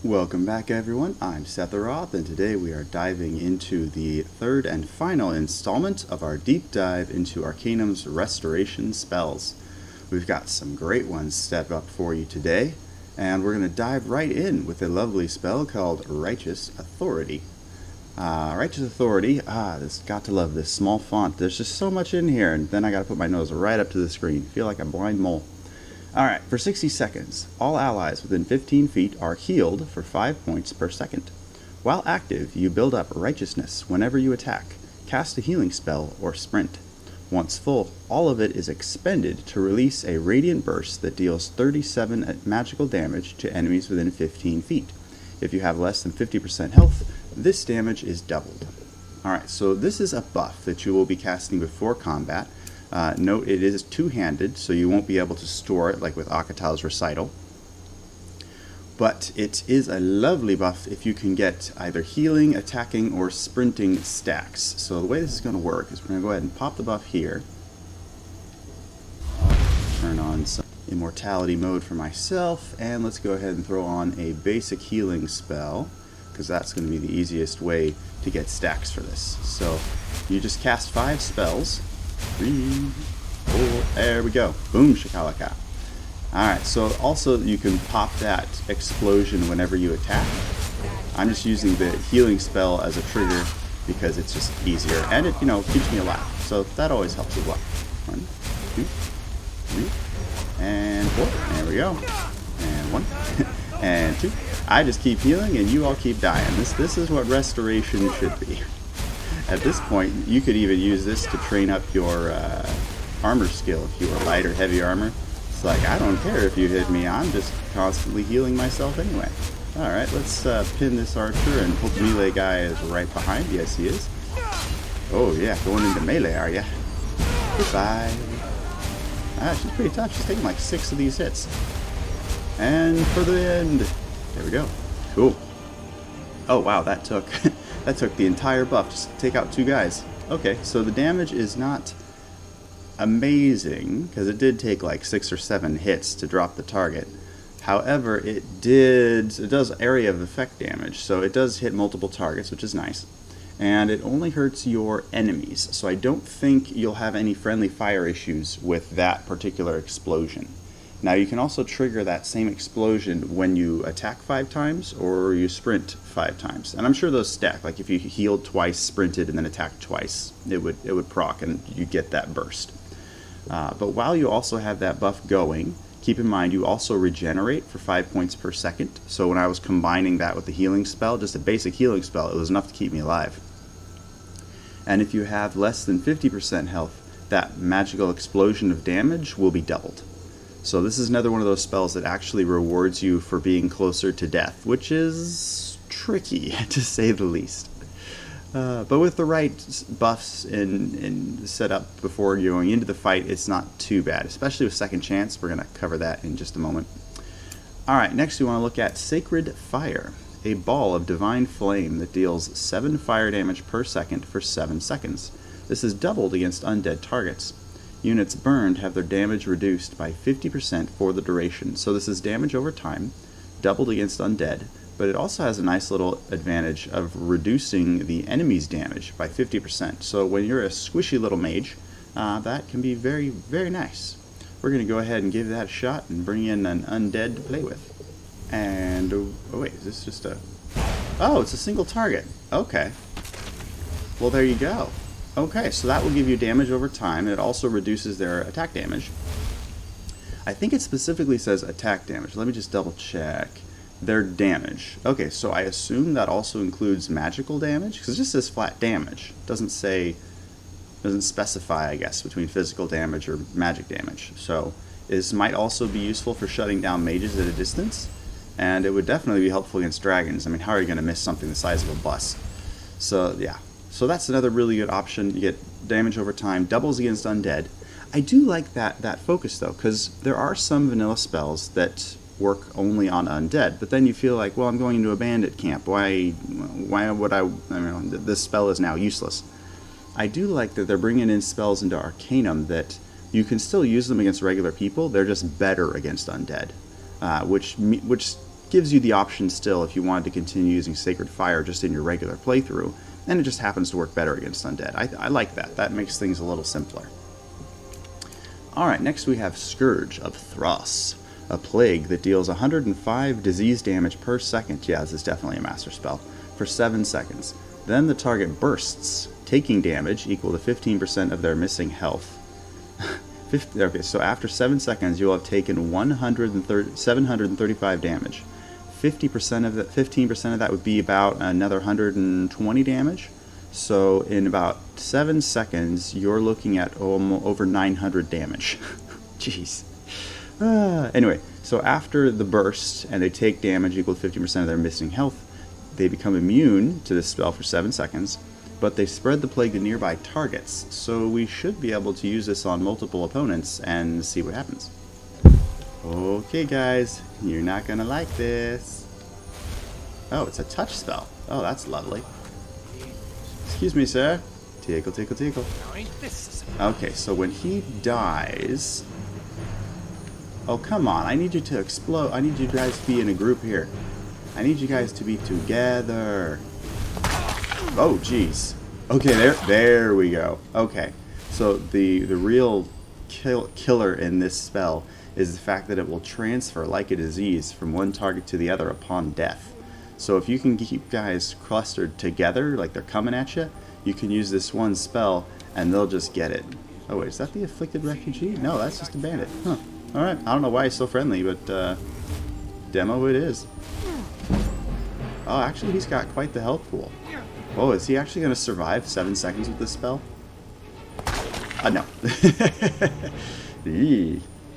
Welcome back everyone, I'm Setharoth, and today we are diving into the third and final installment of our deep dive into Arcanum's restoration spells. We've got some great ones set up for you today, and we're going to dive right in with a lovely spell called Righteous Authority. Righteous Authority, got to love this small font. There's just so much in here, and then I gotta put my nose right up to the screen. Feel like a blind mole. Alright, for 60 seconds, all allies within 15 feet are healed for 5 points per second. While active, you build up righteousness whenever you attack, cast a healing spell, or sprint. Once full, all of it is expended to release a radiant burst that deals 37 magical damage to enemies within 15 feet. If you have less than 50% health, this damage is doubled. Alright, so this is a buff that you will be casting before combat. Note it is two-handed, so you won't be able to store it like with Akatal's Recital. But it is a lovely buff if you can get either healing, attacking, or sprinting stacks. So the way this is going to work is we're going to go ahead and pop the buff here. Turn on some immortality mode for myself, and let's go ahead and throw on a basic healing spell, because that's going to be the easiest way to get stacks for this. So you just cast 5 spells. 3, 4, there we go. Boom, shakalaka. Alright, so also you can pop that explosion whenever you attack. I'm just using the healing spell as a trigger because it's just easier, and it, keeps me alive. So that always helps as well. 1, 2, 3, and 4. There we go. And 1, and 2. I just keep healing, and you all keep dying. This is what restoration should be. At this point, you could even use this to train up your armor skill. If you were light or heavy armor, it's like, I don't care if you hit me, I'm just constantly healing myself anyway. Alright, let's pin this archer, and hope the melee guy is right behind. Yes, he is. Oh yeah, going into melee, are ya? Goodbye. She's pretty tough. She's taking like 6 of these hits. And for the end. There we go. Cool. Oh wow, that took that took the entire buff just to take out 2 guys. Okay, so the damage is not amazing, because it did take like 6 or 7 hits to drop the target. However, it does area of effect damage, so it does hit multiple targets, which is nice. And it only hurts your enemies, so I don't think you'll have any friendly fire issues with that particular explosion. Now you can also trigger that same explosion when you attack 5 times or you sprint 5 times. And I'm sure those stack, like if you healed twice, sprinted, and then attacked twice, it would proc and you get that burst. But while you also have that buff going, keep in mind you also regenerate for 5 points per second. So when I was combining that with the healing spell, just a basic healing spell, it was enough to keep me alive. And if you have less than 50% health, that magical explosion of damage will be doubled. So this is another one of those spells that actually rewards you for being closer to death, which is tricky, to say the least. But with the right buffs and set up before going into the fight, it's not too bad, especially with Second Chance. We're going to cover that in just a moment. Alright, next we want to look at Sacred Fire, a ball of divine flame that deals 7 fire damage per second for 7 seconds. This is doubled against undead targets. Units burned have their damage reduced by 50% for the duration, so this is damage over time, doubled against undead, but it also has a nice little advantage of reducing the enemy's damage by 50%. So when you're a squishy little mage, that can be very, very nice. We're going to go ahead and give that a shot and bring in an undead to play with. And, oh wait, is this just a... Oh, it's a single target. Okay. Well, there you go. Okay, so that will give you damage over time. It also reduces their attack damage. I think it specifically says attack damage. Let me just double check. Their damage. Okay, so I assume that also includes magical damage, because it just says flat damage. It doesn't specify, I guess, between physical damage or magic damage. So this might also be useful for shutting down mages at a distance, and it would definitely be helpful against dragons. I mean, how are you going to miss something the size of a bus? So yeah. So that's another really good option. You get damage over time, doubles against undead. I do like that focus though, because there are some vanilla spells that work only on undead, but then you feel like, well, I'm going into a bandit camp. Why would I mean, this spell is now useless. I do like that they're bringing in spells into Arcanum that you can still use them against regular people. They're just better against undead, which gives you the option still if you wanted to continue using Sacred Fire just in your regular playthrough, and it just happens to work better against undead. I like that. That makes things a little simpler. Alright, next we have Scourge of Thras, a plague that deals 105 disease damage per second. Yeah, this is definitely a master spell. For 7 seconds. Then the target bursts, taking damage equal to 15% of their missing health. Okay, so after 7 seconds, you'll have taken 735 damage. 15% of that would be about another 120 damage. So in about 7 seconds, you're looking at over 900 damage. Jeez. Anyway, so after the burst, and they take damage equal to 50% of their missing health, they become immune to this spell for 7 seconds. But they spread the plague to nearby targets, so we should be able to use this on multiple opponents and see what happens. Okay guys, you're not gonna like this. Oh, it's a touch spell. Oh, that's lovely. Excuse me, sir. Tickle, tickle, tickle. Okay, so when he dies... Oh, come on, I need you to explode. I need you guys to be in a group here. I need you guys to be together. Oh, jeez. Okay, there we go. Okay, so the real killer in this spell is the fact that it will transfer like a disease from one target to the other upon death. So if you can keep guys clustered together, like they're coming at you, you can use this one spell and they'll just get it. Oh wait, is that the afflicted refugee? No, that's just a bandit. Huh. Alright, I don't know why he's so friendly, but demo it is. Oh, actually he's got quite the health pool. Oh, is he actually going to survive 7 seconds with this spell? No.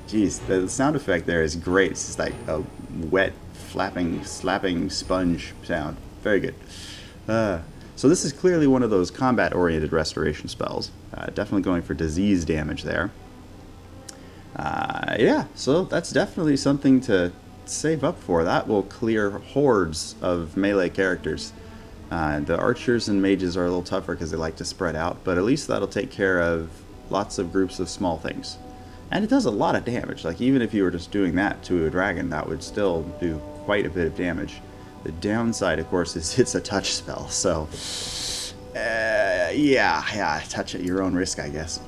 Jeez, the sound effect there is great. It's just like a wet, flapping, slapping sponge sound. Very good. So this is clearly one of those combat-oriented restoration spells. Definitely going for disease damage there. Yeah, so that's definitely something to save up for. That will clear hordes of melee characters. The archers and mages are a little tougher because they like to spread out, but at least that'll take care of lots of groups of small things. And it does a lot of damage. Like, even if you were just doing that to a dragon, that would still do quite a bit of damage. The downside, of course, is it's a touch spell, so yeah, touch at your own risk, I guess.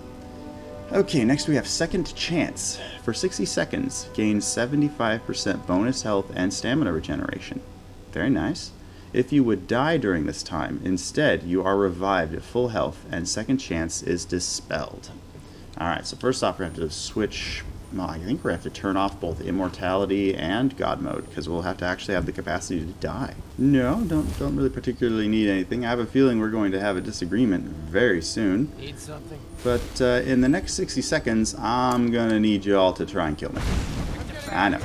Okay, next we have Second Chance. For 60 seconds, gain 75% bonus health and stamina regeneration. Very nice. If you would die during this time, instead you are revived at full health and Second Chance is dispelled. Alright, so first off we have to switch, well, I think we have to turn off both Immortality and God Mode, because we'll have to actually have the capacity to die. No, don't really particularly need anything. I have a feeling we're going to have a disagreement very soon. Need something? But in the next 60 seconds, I'm gonna need you all to try and kill me. I know.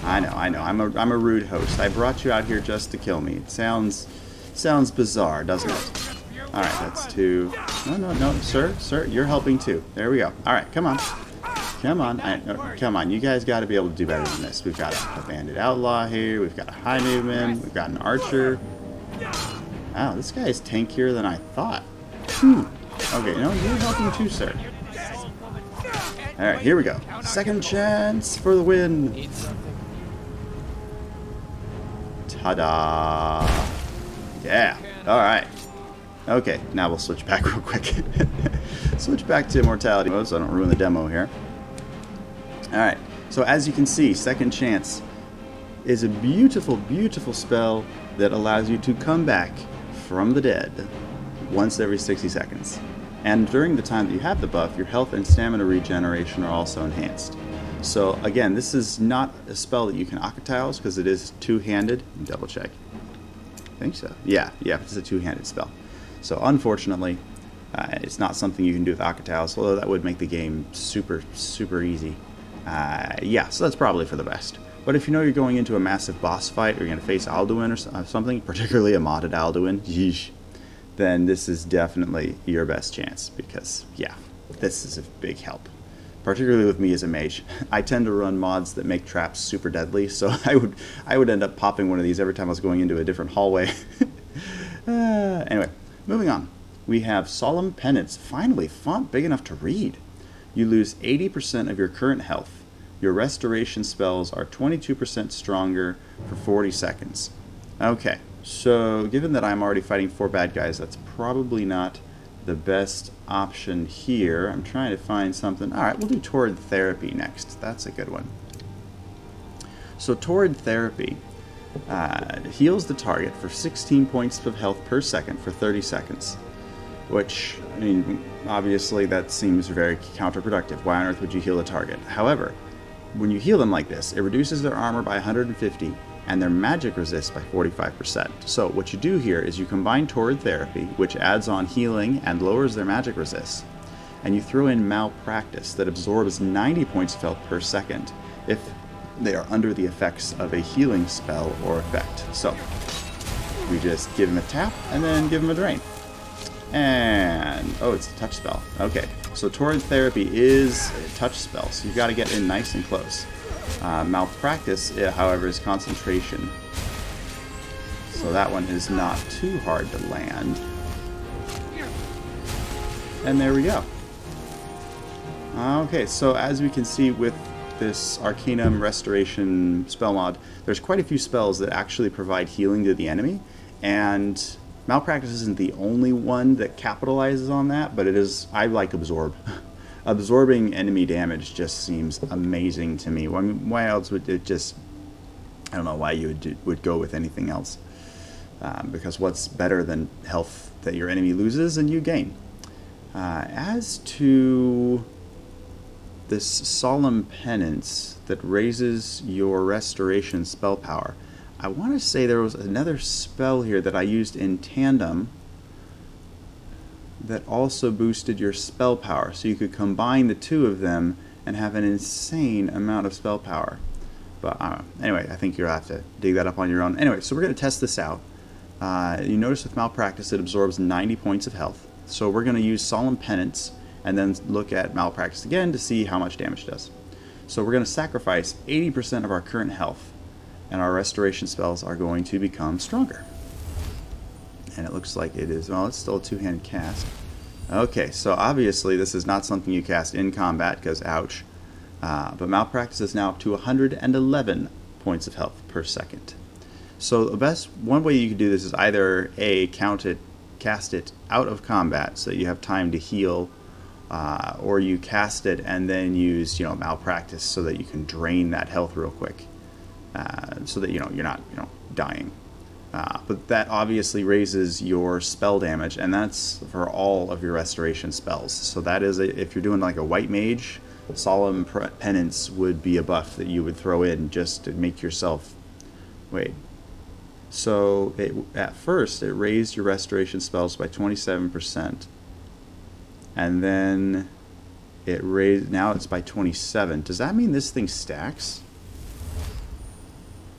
I'm a rude host. I brought you out here just to kill me. It sounds bizarre, doesn't it? All right, that's 2. No, sir, you're helping too. There we go. All right, come on. Come on. You guys got to be able to do better than this. We've got a bandit outlaw here. We've got a high movement. We've got an archer. Wow, this guy is tankier than I thought. Okay, no, you're helping too, sir. All right, here we go. Second Chance for the win. Ta-da! Yeah. All right. Okay, now we'll switch back real quick. Switch back to Immortality mode so I don't ruin the demo here. All right. So as you can see, Second Chance is a beautiful, beautiful spell that allows you to come back from the dead once every 60 seconds. And during the time that you have the buff, your health and stamina regeneration are also enhanced. So again, this is not a spell that you can Arcatiles because it is two-handed. Double check. I think so. Yeah, it's a two-handed spell. So unfortunately, it's not something you can do with Arcatiles, although that would make the game super, super easy. Yeah, so that's probably for the best. But if you know you're going into a massive boss fight, or you're going to face Alduin or something, particularly a modded Alduin, yeesh, then this is definitely your best chance, because, yeah, this is a big help. Particularly with me as a mage. I tend to run mods that make traps super deadly, so I would end up popping one of these every time I was going into a different hallway. Anyway, moving on. We have Solemn Penance, finally, font big enough to read. You lose 80% of your current health, your restoration spells are 22% stronger for 40 seconds. Okay, so given that I'm already fighting 4 bad guys, that's probably not the best option here. I'm trying to find something. Alright, we'll do Torid Therapy next. That's a good one. So Torid Therapy heals the target for 16 points of health per second for 30 seconds. Which, I mean, obviously that seems very counterproductive. Why on earth would you heal the target? However, when you heal them like this, it reduces their armor by 150 and their magic resist by 45%. So what you do here is you combine Torid Therapy, which adds on healing and lowers their magic resist, and you throw in Malpractice that absorbs 90 points of health per second if they are under the effects of a healing spell or effect. So we just give them a tap and then give them a drain. And, oh, it's a touch spell. Okay, so Torid Therapy is a touch spell, so you've got to get in nice and close. Malpractice, however, is concentration. So that one is not too hard to land. And there we go. Okay, so as we can see with this Arcanum Restoration spell mod, there's quite a few spells that actually provide healing to the enemy, and Malpractice isn't the only one that capitalizes on that, but it is. I like Absorb. Absorbing enemy damage just seems amazing to me. I mean, why else would it just... I don't know why you would go with anything else. Because what's better than health that your enemy loses and you gain? As to this Solemn Penance that raises your restoration spell power, I want to say there was another spell here that I used in tandem that also boosted your spell power, so you could combine the two of them and have an insane amount of spell power. But anyway, I think you'll have to dig that up on your own. Anyway, so we're going to test this out. You notice with Malpractice it absorbs 90 points of health, so we're going to use Solemn Penance and then look at Malpractice again to see how much damage it does. So we're going to sacrifice 80% of our current health, and our restoration spells are going to become stronger. And it looks like it is, well, it's still a two-hand cast. Okay, so obviously this is not something you cast in combat, because ouch. But Malpractice is now up to 111 points of health per second. So the one way you can do this is either A, cast it out of combat so that you have time to heal, or you cast it and then use, Malpractice so that you can drain that health real quick. So that you're not dying. But that obviously raises your spell damage, and that's for all of your restoration spells. So that is, if you're doing like a white mage, Solemn Penance would be a buff that you would throw in just to make yourself... Wait. So at first it raised your restoration spells by 27%, and then it raised, now it's by 27. Does that mean this thing stacks?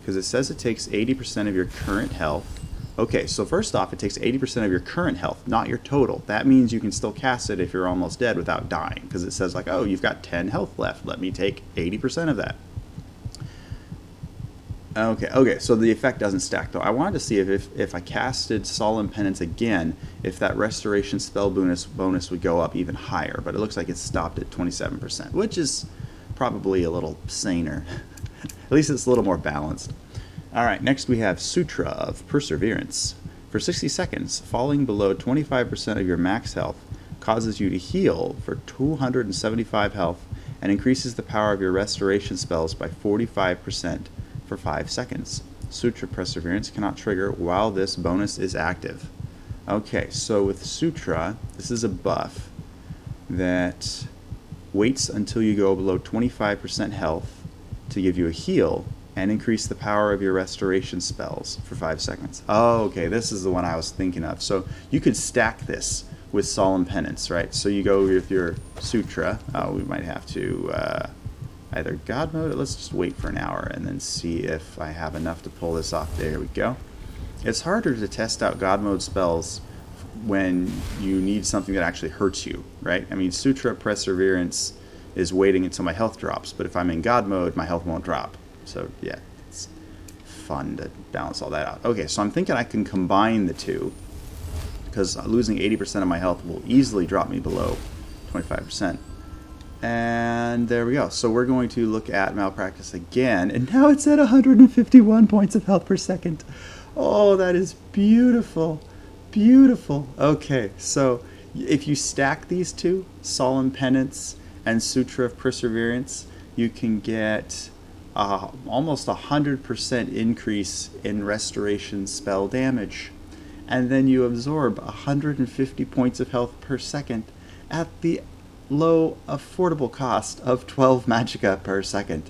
Because it says it takes 80% of your current health. Okay, so first off, it takes 80% of your current health, not your total. That means you can still cast it if you're almost dead without dying, because it says like, oh, you've got 10 health left. Let me take 80% of that. Okay, so the effect doesn't stack, though. I wanted to see if I casted Solemn Penance again, if that restoration spell bonus would go up even higher, but it looks like it's stopped at 27%, which is probably a little saner. At least it's a little more balanced. Alright, next we have Sutra of Perseverance. For 60 seconds, falling below 25% of your max health causes you to heal for 275 health and increases the power of your restoration spells by 45% for 5 seconds. Sutra of Perseverance cannot trigger while this bonus is active. Okay, so with Sutra, this is a buff that waits until you go below 25% health to give you a heal and increase the power of your restoration spells for 5 seconds. Oh, okay, this is the one I was thinking of. So you could stack this with Solemn Penance, right? So you go with your Sutra. We might have to either God mode it. Let's just wait for an hour and then see if I have enough to pull this off. There we go. It's harder to test out God mode spells when you need something that actually hurts you, right? I mean, Sutra of Perseverance is waiting until my health drops, but if I'm in God mode, my health won't drop. So yeah, it's fun to balance all that out. Okay, so I'm thinking I can combine the two, because losing 80% of my health will easily drop me below 25%. And there we go. So we're going to look at Malpractice again. And now it's at 151 points of health per second. Oh, that is beautiful. Beautiful. Okay, so if you stack these two, Solemn Penance and Sutra of Perseverance, you can get almost 100% increase in restoration spell damage. And then you absorb 150 points of health per second at the low, affordable cost of 12 magicka per second.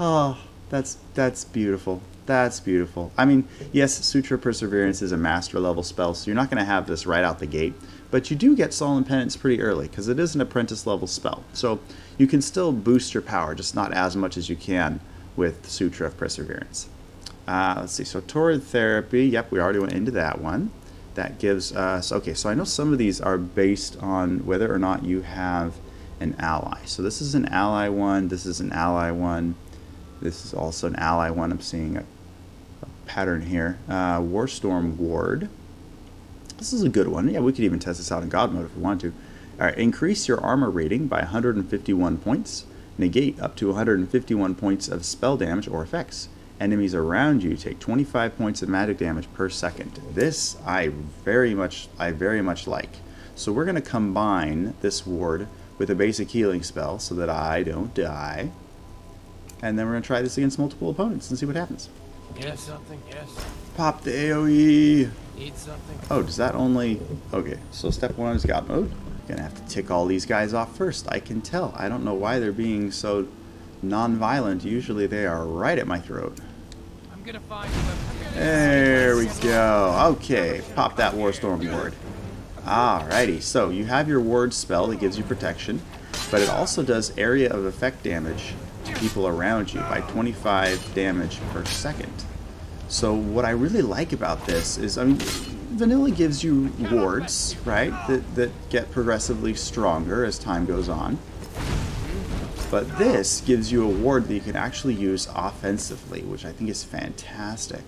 Oh, that's beautiful. That's beautiful. I mean, yes, Sutra of Perseverance is a master level spell, so you're not going to have this right out the gate, but you do get Solemn Penance pretty early, because it is an apprentice level spell. So you can still boost your power, just not as much as you can with Sutra of Perseverance. Let's see, so Torid Therapy, yep, we already went into that one. That gives us, okay, so I know some of these are based on whether or not you have an ally. So this is an ally one, this is an ally one, this is also an ally one. I'm seeing a pattern here. Warstorm Ward. This is a good one. Yeah, we could even test this out in God mode if we want to. All right, increase your armor rating by 151 points. Negate up to 151 points of spell damage or effects. Enemies around you take 25 points of magic damage per second. This I very much like. So we're going to combine this ward with a basic healing spell so that I don't die. And then we're going to try this against multiple opponents and see what happens. Yes, something, yes. Pop the AoE. Need something. Oh, does that only... Okay, so step 1 is God mode. Gonna have to tick all these guys off first. I can tell. I don't know why they're being so non-violent. Usually they are right at my throat. I'm gonna find you. There we go. Okay, pop that Warstorm Ward. Alrighty, so you have your ward spell that gives you protection, but it also does area of effect damage to people around you by 25 damage per second. So what I really like about this is, I mean, vanilla gives you wards, right, that get progressively stronger as time goes on. But this gives you a ward that you can actually use offensively, which I think is fantastic.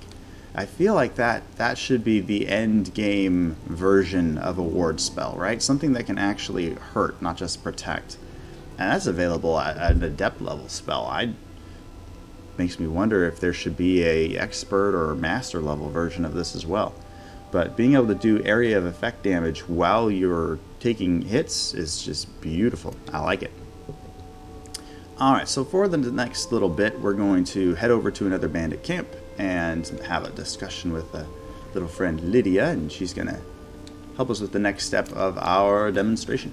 I feel like that should be the end game version of a ward spell, right? Something that can actually hurt, not just protect. And that's available at an adept level spell. Makes me wonder if there should be a expert or master level version of this as well. But being able to do area of effect damage while you're taking hits is just beautiful. I like it. Alright, so for the next little bit, we're going to head over to another bandit camp and have a discussion with a little friend Lydia, and she's going to help us with the next step of our demonstration.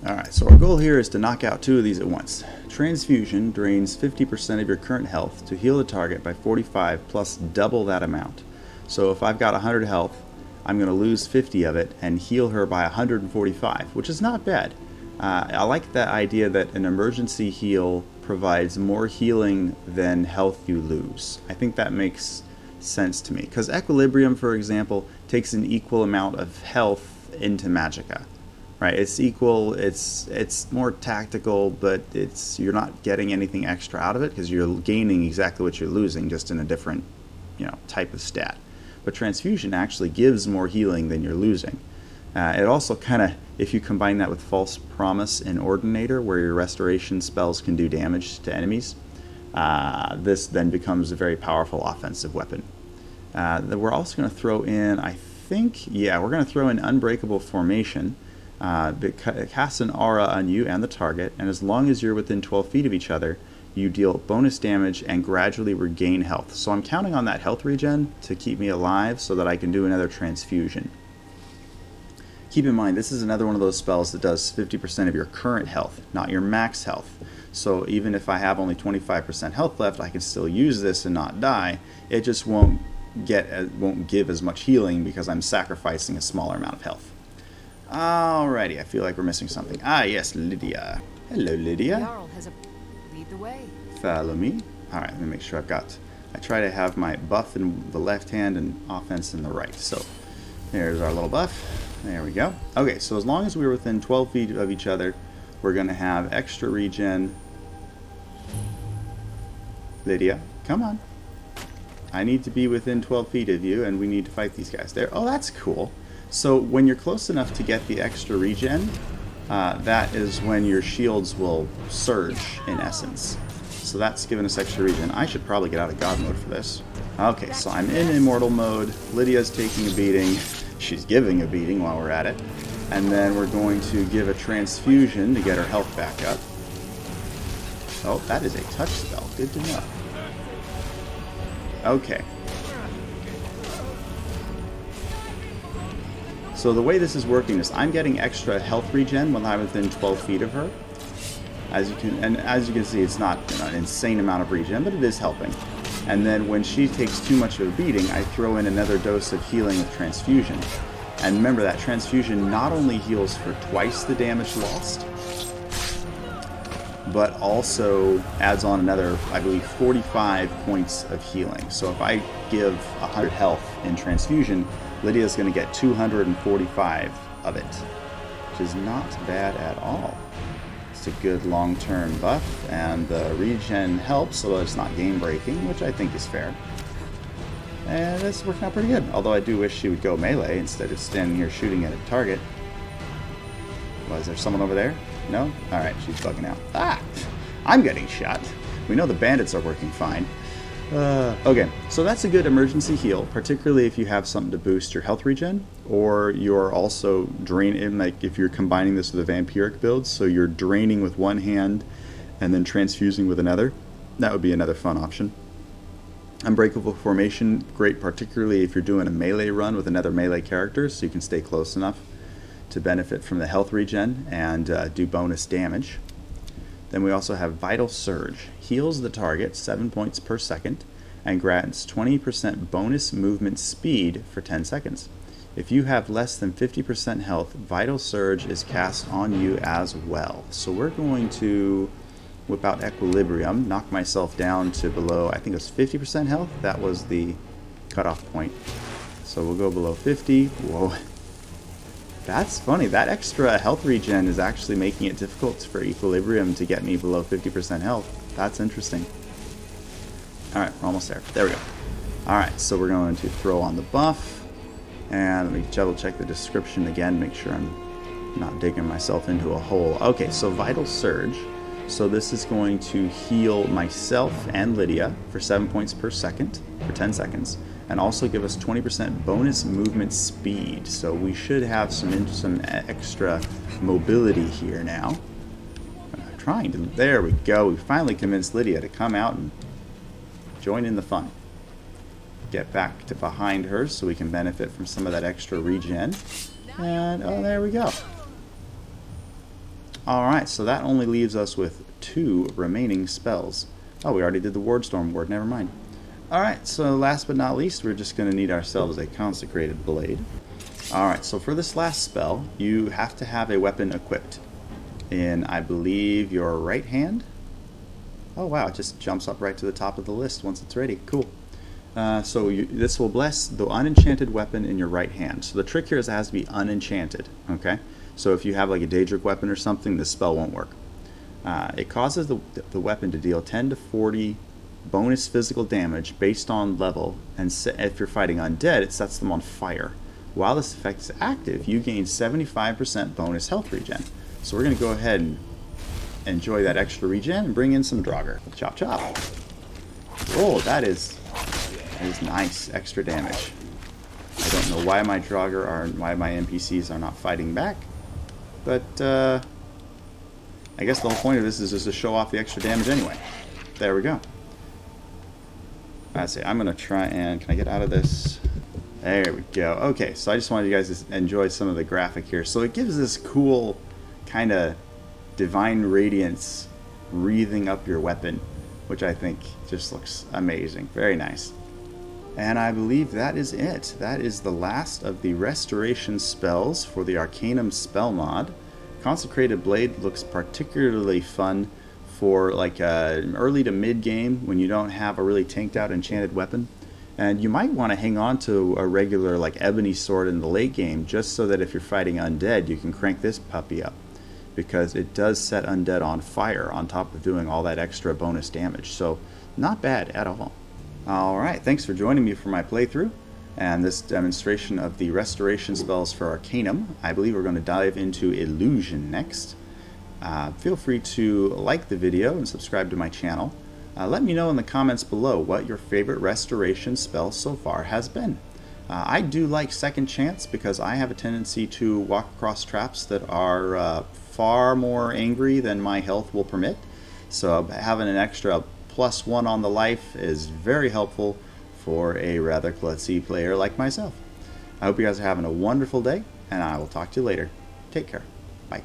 Alright, so our goal here is to knock out 2 of these at once. Transfusion drains 50% of your current health to heal the target by 45 plus double that amount. So if I've got 100 health, I'm going to lose 50 of it and heal her by 145, which is not bad. I like that idea that an emergency heal provides more healing than health you lose. I think that makes sense to me. Because Equilibrium, for example, takes an equal amount of health into Magicka. Right? It's equal, it's more tactical, but you're not getting anything extra out of it because you're gaining exactly what you're losing, just in a different, type of stat. But Transfusion actually gives more healing than you're losing. It also kind of, if you combine that with False Promise and Ordinator, where your restoration spells can do damage to enemies, this then becomes a very powerful offensive weapon. We're also going to throw in, we're going to throw in Unbreakable Formation. It casts an aura on you and the target, and as long as you're within 12 feet of each other, you deal bonus damage and gradually regain health. So I'm counting on that health regen to keep me alive so that I can do another Transfusion. Keep in mind, this is another one of those spells that does 50% of your current health, not your max health. So even if I have only 25% health left, I can still use this and not die. It just won't give as much healing because I'm sacrificing a smaller amount of health. Alrighty, I feel like we're missing something. Yes, Lydia. Hello, Lydia. Jarl has lead the way. Follow me. Alright, let me make sure I try to have my buff in the left hand and offense in the right. So, there's our little buff. There we go. Okay, so as long as we're within 12 feet of each other, we're going to have extra regen. Lydia, come on. I need to be within 12 feet of you, and we need to fight these guys there. Oh, that's cool. So when you're close enough to get the extra regen, that is when your shields will surge, in essence. So that's giving us extra regen. I should probably get out of God mode for this. Okay, so I'm in Immortal mode. Lydia's taking a beating. She's giving a beating while we're at it. And then we're going to give a Transfusion to get her health back up. Oh, that is a touch spell. Good to know. Okay. So the way this is working is I'm getting extra health regen when I'm within 12 feet of her. As you can see, it's not an insane amount of regen, but it is helping. And then when she takes too much of a beating, I throw in another dose of healing with Transfusion. And remember that Transfusion not only heals for twice the damage lost, but also adds on another, I believe, 45 points of healing. So if I give 100 health in Transfusion, Lydia's going to get 245 of it, which is not bad at all. It's a good long-term buff, and the regen helps, although it's not game-breaking, which I think is fair. And it's working out pretty good, although I do wish she would go melee instead of standing here shooting at a target. Well, is there someone over there? No? Alright, she's bugging out. Ah! I'm getting shot. We know the bandits are working fine. Okay, so that's a good emergency heal, particularly if you have something to boost your health regen, or you're also draining, like if you're combining this with a vampiric build, so you're draining with one hand and then transfusing with another. That would be another fun option. Unbreakable Formation, great particularly if you're doing a melee run with another melee character, so you can stay close enough to benefit from the health regen and do bonus damage. Then we also have Vital Surge. Heals the target 7 points per second and grants 20% bonus movement speed for 10 seconds. If you have less than 50% health, Vital Surge is cast on you as well. So we're going to whip out Equilibrium, knock myself down to below, I think it was 50% health. That was the cutoff point. So we'll go below 50. Whoa. That's funny. That extra health regen is actually making it difficult for Equilibrium to get me below 50% health. That's interesting. Alright, we're almost there. There we go. Alright, so we're going to throw on the buff. And let me double check the description again, make sure I'm not digging myself into a hole. Okay, so Vital Surge. So this is going to heal myself and Lydia for 7 points per second for 10 seconds. And also give us 20% bonus movement speed. So we should have some extra mobility here now. There we go. We finally convinced Lydia to come out and join in the fun. Get back to behind her so we can benefit from some of that extra regen. And, oh, there we go. Alright, so that only leaves us with 2 remaining spells. Oh, we already did the Warstorm Ward, never mind. Alright, so last but not least, we're just going to need ourselves a Consecrated Blade. Alright, so for this last spell, you have to have a weapon equipped in, I believe, your right hand. Oh wow, it just jumps up right to the top of the list once it's ready. Cool. This will bless the unenchanted weapon in your right hand. So the trick here is it has to be unenchanted, okay? So if you have like a Daedric weapon or something, this spell won't work. It causes the weapon to deal 10 to 40 bonus physical damage based on level, and if you're fighting undead, it sets them on fire. While this effect is active, you gain 75% bonus health regen. So we're going to go ahead and enjoy that extra regen and bring in some Draugr. Chop chop. Oh, that is nice. Extra damage. I don't know why my NPCs are not fighting back, but I guess the whole point of this is just to show off the extra damage anyway. There we go. I say I'm gonna try and can I get out of this? There we go. Okay, so I just wanted you guys to enjoy some of the graphic here. So it gives this cool kind of divine radiance wreathing up your weapon, which I think just looks amazing. Very nice. And I believe that is it. That is the last of the restoration spells for the Arcanum spell mod. Consecrated Blade looks particularly fun for like early to mid game when you don't have a really tanked out enchanted weapon. And you might want to hang on to a regular like ebony sword in the late game just so that if you're fighting undead you can crank this puppy up, because it does set undead on fire on top of doing all that extra bonus damage. So not bad at all. Alright, thanks for joining me for my playthrough. and this demonstration of the restoration spells for Arcanum. I believe we're going to dive into Illusion next. Feel free to like the video and subscribe to my channel. Let me know in the comments below what your favorite restoration spell so far has been. I do like Second Chance because I have a tendency to walk across traps that are far more angry than my health will permit. So having an extra +1 on the life is very helpful for a rather klutzy player like myself. I hope you guys are having a wonderful day, and I will talk to you later. Take care. Bye.